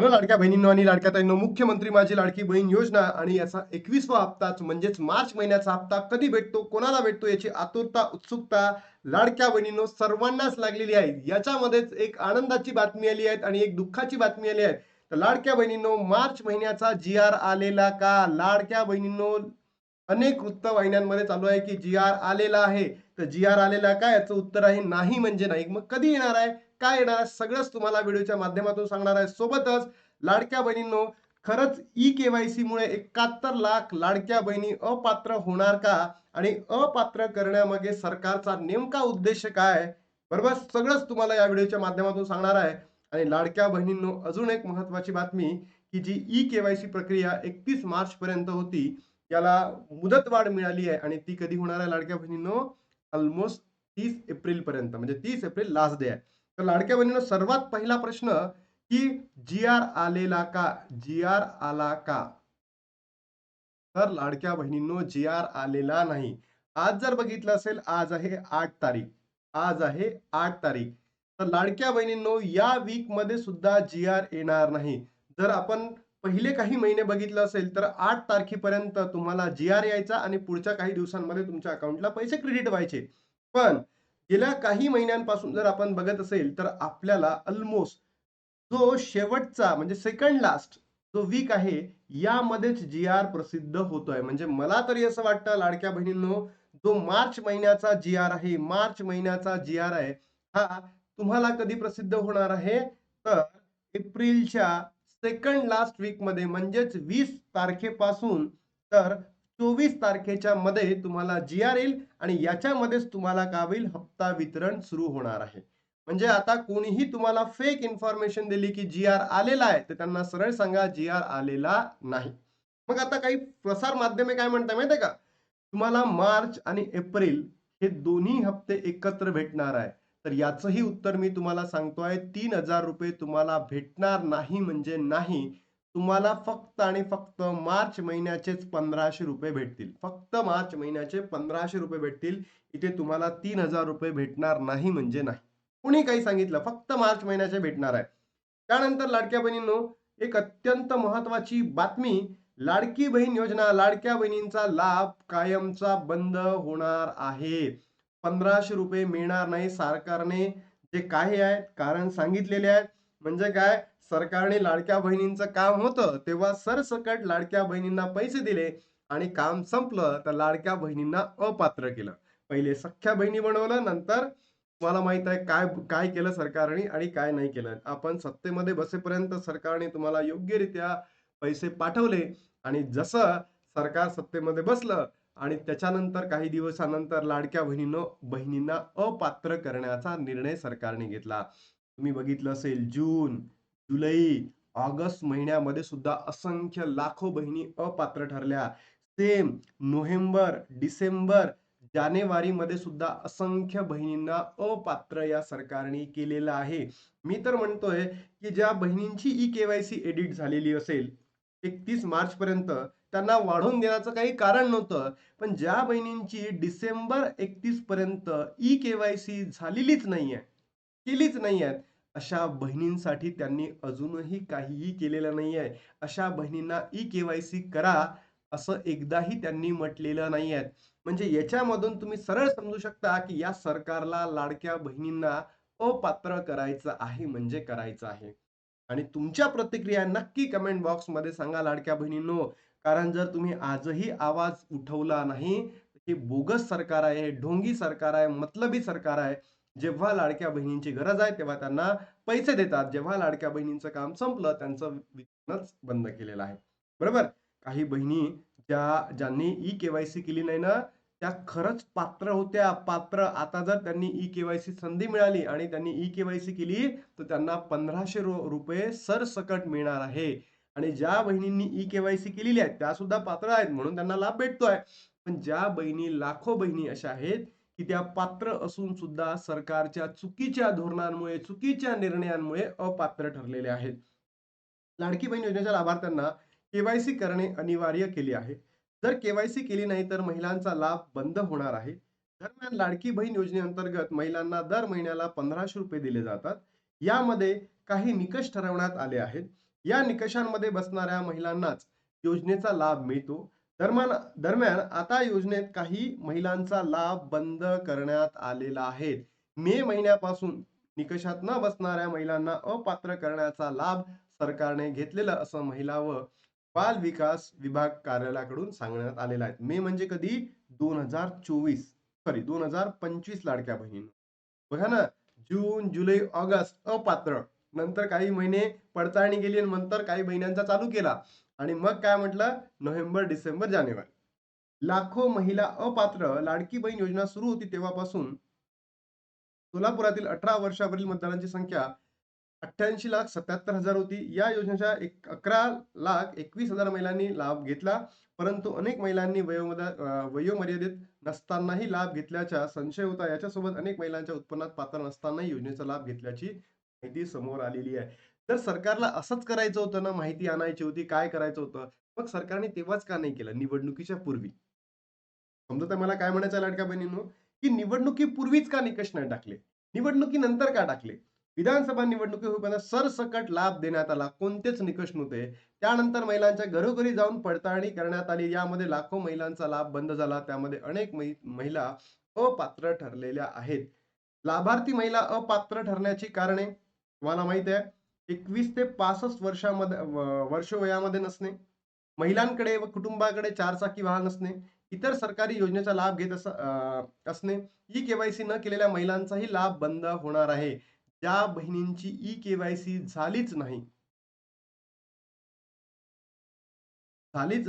Hello लाडक्या बहिणींनो आणि लाडक्या ताईंनो, मुख्यमंत्री माझी लाडकी बहीण योजना आणि याचा 21वा हप्ताच म्हणजेच मार्च महिन्याचा हप्ता कधी भेटतो, कोणाला भेटतो याची आतुरता, उत्सुकता लाडक्या बहिणींनो सर्वांनाच लागलेली आहे. याच्यामध्येच एक आनंदाची बातमी आली आहे आणि एक दुःखाची बातमी आली आहे. तर लाडक्या बहिणींनो, मार्च महिन्याचा जी-आर आलेला का? लाडक्या बहिणींनो, अनेक वृत्तवाहिन्यांमध्ये चालू आहे की जी-आर आलेला आहे. तर जी-आर आलेला का? याचं उत्तर आहे नाही म्हणजे नाही. मग कधी येणार आहे? काय येणार आहे? सगळंच तुम्हाला व्हिडिओच्या माध्यमातून सांगणार आहे. सोबतच लाडक्या बहिणींनो, खरंच ई-केवायसी मुळे 71 लाख लाडक्या बहिणी अपात्र होणार का? आणि अपात्र करण्यामागे सरकारचा नेमका उद्देश काय आहे? बरोबर, सगळंच तुम्हाला या व्हिडिओच्या माध्यमातून सांगणार आहे. आणि लाडक्या बहिणींनो, अजून एक महत्त्वाची बातमी, की जी ई-केवायसी प्रक्रिया 31 मार्च पर्यंत होती, याला मुदतवाढ मिळाली आहे आणि ती कधी होणार आहे लाडक्या बहिणींनो? ऑलमोस्ट 30 एप्रिल पर्यंत, म्हणजे 30 एप्रिल लास्ट डे आहे. तर लाडक्या बहिणींनो, सर्वात पहिला प्रश्न, की जी-आर आलेला का? जी-आर आला का? तर लाडक्या बहिणींनो, जी-आर आलेला नाही. आज जर बघितलं असेल, आज आहे 8 तारीख. आज आहे 8 तारीख. तर लाडक्या बहिणींनो, या वीकमध्ये सुद्धा जी-आर येणार नाही. जर आपण पहिले काही महिने बघितलं असेल, तर 8 तारखेपर्यंत तुम्हाला जी-आर यायचा आणि पुढच्या काही दिवसांमध्ये तुमच्या अकाउंटला पैसे क्रेडिट व्हायचे. पण गेल्या काही महिन्यांपासून जर आपण बघत असेल, तर आपल्याला अल्मोस्ट जो शेवटचा म्हणजे सेकंड लास्ट जो वीक आहे, यामध्येच जी-आर प्रसिद्ध होतोय. म्हणजे मला तरी असं वाटतं लाडक्या बहिणींनो, जो मार्च महिन्याचा जी-आर आहे, मार्च महिन्याचा जी-आर आहे, हा तुम्हाला कधी प्रसिद्ध होणार आहे? तर एप्रिलच्या सेकंड लास्ट वीकमध्ये, म्हणजेच 20 तारखेपासून तर 24 तारखेच्या मध्ये तुम्हाला जी-आर येईल आणि याच्यामध्येच तुम्हाला काय होईल? हप्ता वितरण सुरू होणार आहे. म्हणजे आता कोणीही तुम्हाला फेक इन्फॉर्मेशन दिली की जी-आर आलेला आहे, तर त्यांना सरळ सांगा जी-आर आलेला नाही. मग आता काही प्रसार माध्यमे काय म्हणतात माहिती आहे का? तुम्हाला मार्च आणि एप्रिल हे दोन्ही हप्ते एकत्र भेटणार आहे. तर याचंही उत्तर मी तुम्हाला सांगतोय, ₹3000 तुम्हाला भेटणार नाही म्हणजे नाही. तुम्हाला फक्त आणि फक्त मार्च महिन्याचेच ₹1500 भेटतील. फक्त मार्च महिन्याचे ₹1500 भेटतील. इथे तुम्हाला ₹3000 भेटणार नाही म्हणजे नाही. कुणी काही सांगितलं, फक्त मार्च महिन्याचे भेटणार आहे. त्यानंतर लाडक्या बहिणींनो, एक अत्यंत महत्वाची बातमी, लाडकी बहीण योजना, लाडक्या बहिणींचा लाभ कायमचा बंद होणार आहे. ₹1500 मिळणार नाही. सरकारने जे काही आहे कारण सांगितलेले आहेत. म्हणजे काय? सरकारने लाडक्या बहिणींचं काम होतं, तेव्हा सरसकट लाडक्या बहिणींना पैसे दिले आणि काम संपलं, तर लाडक्या बहिणींना अपात्र केलं. पहिले सख्ख्या बहिणी बनवलं, नंतर तुम्हाला माहित आहे काय काय केलं सरकारने आणि काय नाही केलं. आपण सत्तेमध्ये बसेपर्यंत सरकारने तुम्हाला योग्यरित्या पैसे पाठवले आणि जसं सरकार सत्तेमध्ये बसलं आणि त्याच्यानंतर काही दिवसानंतर लाडक्या बहिणींना अपात्र करण्याचा निर्णय सरकारने घेतला. तुम्ही बघितलं असेल, जून, जुलै, ऑगस्ट महिन्यामध्ये सुद्धा असंख्य लाखो बहिणी अपात्र ठरल्या. सेम नोव्हेंबर, डिसेंबर, जानेवारीमध्ये सुद्धा असंख्य बहिणींना अपात्र या सरकारने केलेलं आहे. मी तर म्हणतोय, की ज्या बहिणींची ई-केवायसी एडिट झालेली असेल 31 मार्च पर्यंत, त्यांना वाढवून देण्याचं काही कारण नव्हतं. पण ज्या बहिणींची डिसेंबर 31 पर्यंत ई-केवायसी झालेलीच नाहीये, केलीच नाहीये, अशा बहिणींसाठी त्यांनी अजूनही काहीही केलेलं नाहीये. अशा बहिणींना ई-केवायसी करा, असं एकदाही त्यांनी म्हटलेलं नाहीये. म्हणजे याच्यामधून तुम्ही सरळ समजू शकता, की या सरकारला लाडक्या बहिणींना अपात्र करायचं आहे म्हणजे करायचं आहे. आणि तुमच्या प्रतिक्रिया नक्की कमेंट बॉक्समध्ये सांगा लाडक्या बहिणींनो. कारण जर तुम्ही आजही आवाज उठवला नाही, हे बोगस सरकार आहे, हे ढोंगी सरकार आहे, मतलबी सरकार आहे. जेव्हा लाडक्या बहिणींची गरज आहे, तेव्हा त्यांना पैसे देतात. जेव्हा लाडक्या बहिणींचं काम संपलं, त्यांचं वितरणच बंद केलेलं आहे. बरोबर? काही बहिणी ज्यांनी ई-केवायसी केली नाही ना, त्या खरंच पात्र होत्या, पात्र. आता जर त्यांनी ई-केवायसी संधी मिळाली आणि त्यांनी ई-केवायसी केली, तर त्यांना ₹1500 सरसकट मिळणार आहे. आणि ज्या बहिणींनी ई-केवायसी केलेली आहे, त्या सुद्धा पात्र आहेत म्हणून त्यांना लाभ भेटतोय. पण ज्या बहिणी, लाखो बहिणी अशा आहेत, की त्या पात्र असून सुद्धा सरकारच्या चुकीच्या धोरणांमुळे, चुकीच्या निर्णयांमुळे अपात्र ठरलेल्या आहेत. लाडकी बहीण योजनेच्या लाभार्थ्यांना केवायसी करणे अनिवार्य केले आहे. जर केवायसी केली नाही तर महिलांचा लाभ बंद होणार आहे. दरम्यान लाडकी बहीण योजनेअंतर्गत महिलांना दर महिन्याला ₹1500 दिले जातात. यामध्ये काही निकष ठरवण्यात आले आहेत. या निकषांमध्ये बसणाऱ्या महिलांनाच योजनेचा लाभ मिळतो. दरम्यान दरम्यान आता योजनेत काही महिलांचा लाभ बंद करण्यात आलेला आहे. मे महिन्यापासून निकषात न बसणाऱ्या महिलांना अपात्र करण्याचा लाभ सरकारने घेतलेला असं महिला व बाल विकास विभाग कार्यालयाकडून सांगण्यात आलेलं आहे. मे म्हणजे कधी? 2024 सॉरी 2025 लाडक्या बहिणींनो. बघा ना, जून, जुलै, ऑगस्ट अपात्र. नंतर काही महिने पडताळणी केली आणि नंतर काही महिन्यांचा चालू केला आणि मग काय म्हटलं? नोव्हेंबर, डिसेंबर, जानेवारी. लाखो महिला अपात्र. लाडकी बहीण योजना सुरू होती तेव्हापासून सोलापुरातील 18 वर्षावरील मतदारांची संख्या 88,77,000 होती. या योजनेच्या 11,21,000 महिलांनी लाभ घेतला. परंतु अनेक महिलांनी वयोमर्यादेत नसतानाही लाभ घेतल्याचा संशय होता. याच्यासोबत अनेक महिलांच्या उत्पन्नात पात्र नसतानाही योजनेचा लाभ घेतल्याची माहिती समोर आलेली आहे. तर सरकारला असंच करायचं होतं ना, माहिती आणायची होती, काय करायचं होतं? मग सरकारने तेव्हाच का नाही केलं? निवडणुकीच्या पूर्वी. समजतंय मला काय म्हणायचं आहे लाडक्या बहिणींनो? की निवडणुकीपूर्वीच का निकष नाही टाकले? निवडणुकीनंतर का टाकले? विधानसभा निवडणुकी होईपर्यंत सरसकट लाभ देण्यात आला. कोणतेच निकष नव्हते. त्यानंतर महिलांच्या घरोघरी जाऊन पडताळणी करण्यात आली. यामध्ये लाखो महिलांचा लाभ बंद झाला. त्यामध्ये अनेक महिला अपात्र ठरलेल्या आहेत. लाभार्थी महिला अपात्र ठरण्याची कारणे तुम्हाला माहित आहे. 21 ते 65 वर्ष वयामध्ये नसणे, महिलांकडे व कुटुंबाकडे चारचाकी वाहन असणे, इतर सरकारी योजनेचा लाभ घेत असणे, ई-केवायसी न केलेल्या महिलांचाही लाभ बंद होणार आहे. ज्या बहिणींची ई-केवायसी झालीच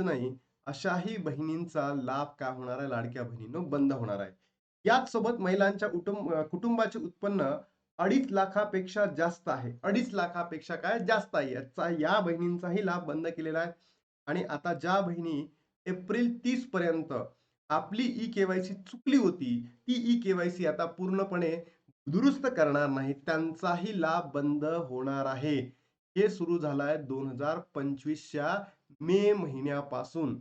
नाही, अशाही बहिणींचा लाभ काय होणार आहे लाडक्या बहिणींनो बंद होणार आहे. याच सोबत महिलांच्या कुटुंबाचे उत्पन्न 2.5 लाखापेक्षा जास्त आहे. 2.5 लाखापेक्षा काय जास्त आहे. या बहिणींचाही लाभ बंद केलेला आहे. आणि आता ज्या बहिणी एप्रिल 30 पर्यंत आपली ई-केवायसी चुकली होती, ती ई-केवायसी आता पूर्णपणे दुरुस्त करणार नाहीत. त्यांचाही लाभ बंद होणार आहे. हे सुरू झालं आहे 2025च्या मे महिन्यापासून.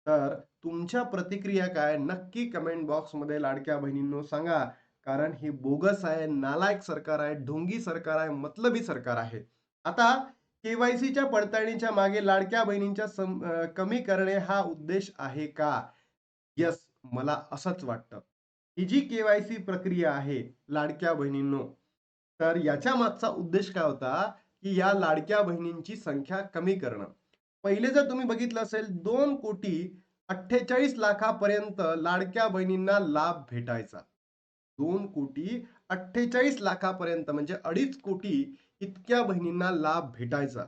तर तुमच्या प्रतिक्रिया काय? नक्की कमेंट बॉक्समध्ये लाडक्या बहिणींनो सांगा. कारण हे बोगस आहे, नालायक सरकार आहे, ढोंगी सरकार आहे, मतलबी सरकार आहे. आता के-वाय-सीच्या पडताळणीच्या मागे लाडक्या बहिणींच्या कमी करणे हा उद्देश आहे का? येस, मला असंच वाटतं. ही जी के-वाय-सी प्रक्रिया आहे लाडक्या बहिणींनो, तर याच्या मागचा उद्देश काय होता, की या लाडक्या बहिणींची संख्या कमी करणं. पहिले जर तुम्ही बघितलं असेल 2,48,00,000 लाडक्या बहिणींना लाभ भेटायचा. 2,48,00,000 म्हणजे 2.5 कोटी इतक्या बहिणींना लाभ भेटायचा.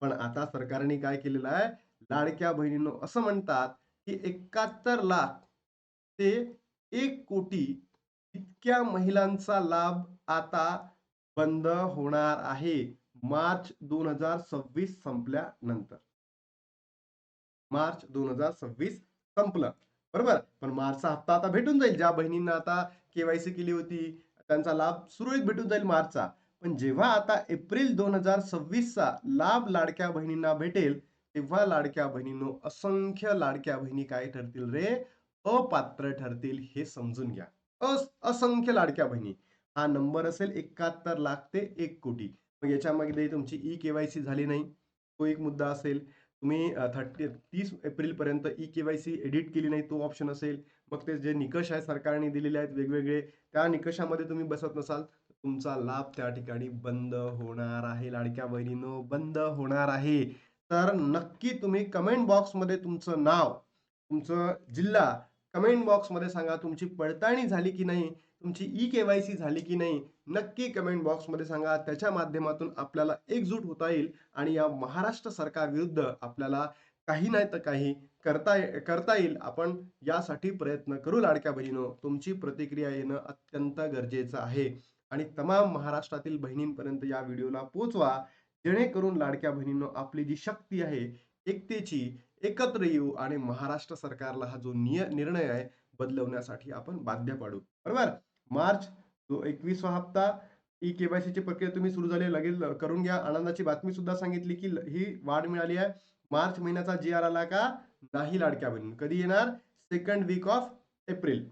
पण आता सरकारने काय केलेलं आहे, लाडक्या बहिणींनो असं म्हणतात, की 71,00,000 ते 1 कोटी इतक्या महिलांचा लाभ आता बंद होणार आहे. मार्च 2026 संपल्यानंतर. मार्च 2026 संपलं. बरोबर? पण मार्चचा हप्ता आता भेटून जाईल. ज्या बहिणींना आता के-वाय-सी केली होती, त्यांचा लाभ सुरळीत भेटून जाईल मार्चचा. पण जेव्हा आता एप्रिल 2026 चा लाभ लाडक्या बहिणींना भेटेल, तेव्हा लाडक्या बहिणींनो, असंख्य लाडक्या बहिणी काय ठरतील रे? अपात्र ठरतील. हे समजून घ्या. असंख्य लाडक्या बहिणी. हा नंबर असेल 71,00,000 ते 1 कोटी. मग याच्यामध्ये तुमची ई-के-वाय-सी झाली नाही. तो एक मुद्दा असेल. तुम्ही 30 एप्रिलपर्यंत ई-के-वाय-सी एडिट केली नाही, तो ऑप्शन असेल. मग ते जे निकष आहेत सरकारने दिलेले आहेत वेगवेगळे, त्या निकषामध्ये तुम्ही बसत नसाल, तर तुमचा लाभ त्या ठिकाणी बंद होणार आहे. लाडक्या बहिणींनो, बंद होणार आहे. तर नक्की तुम्ही कमेंट बॉक्समध्ये तुमचं नाव, तुमचं जिल्हा कमेंट बॉक्समध्ये सांगा. तुमची पडताळणी झाली की नाही? तुमची ई-के-वाय-सी झाली की नाही? नक्की कमेंट बॉक्समध्ये सांगा. त्याच्या माध्यमातून आपल्याला एकजूट होता येईल आणि या महाराष्ट्र सरकारविरुद्ध आपल्याला काही नाही तर काही करता येईल. आपण यासाठी प्रयत्न करू लाडक्या बहिणीनो. तुमची प्रतिक्रिया येणं अत्यंत गरजेचं आहे आणि तमाम महाराष्ट्रातील बहिणींपर्यंत या व्हिडिओला पोहोचवा. जेणेकरून लाडक्या बहिणींनो, आपली जी शक्ती आहे एकतेची, एकत्र येऊ आणि महाराष्ट्र सरकारला हा जो निर्णय आहे बदलवण्यासाठी आपण बाध्य पाडू. बरोबर? मार्च जो 21वा हप्ता ई-के-वाय-सीची प्रक्रिया तुम्ही सुरू झाली लगेच करून घ्या. आनंदाची बातमी सुद्धा सांगितली, की ही वाढ मिळाली आहे. मार्च महिन्याचा जी-आर आला का? नाही लाडक्या बहिणी. कधी येणार? Second week of April.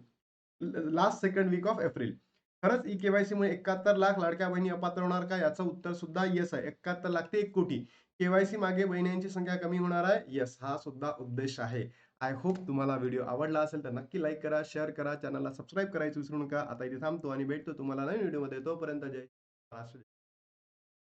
Last second week of April. खरंच ई-के-वाय-सी मुळे 71 लाख लाडक्या बहिणी अपात्र होणार का? याचं उत्तर सुद्धा येस आहे. 71 लाख ते 1 कोटी. के-वाय-सी मागे बहिणींची संख्या कमी होणार आहे. येस, हा सुद्धा उद्देश आहे. आय होप तुम्हाला व्हिडिओ आवडला असेल तर नक्की लाईक करा, शेअर करा, चॅनलला सबस्क्राईब करायचं विसरू नका. आता इथे थांबतो आणि भेटतो तुम्हाला नवीन व्हिडिओमध्ये. तोपर्यंत जय महाराष्ट्र.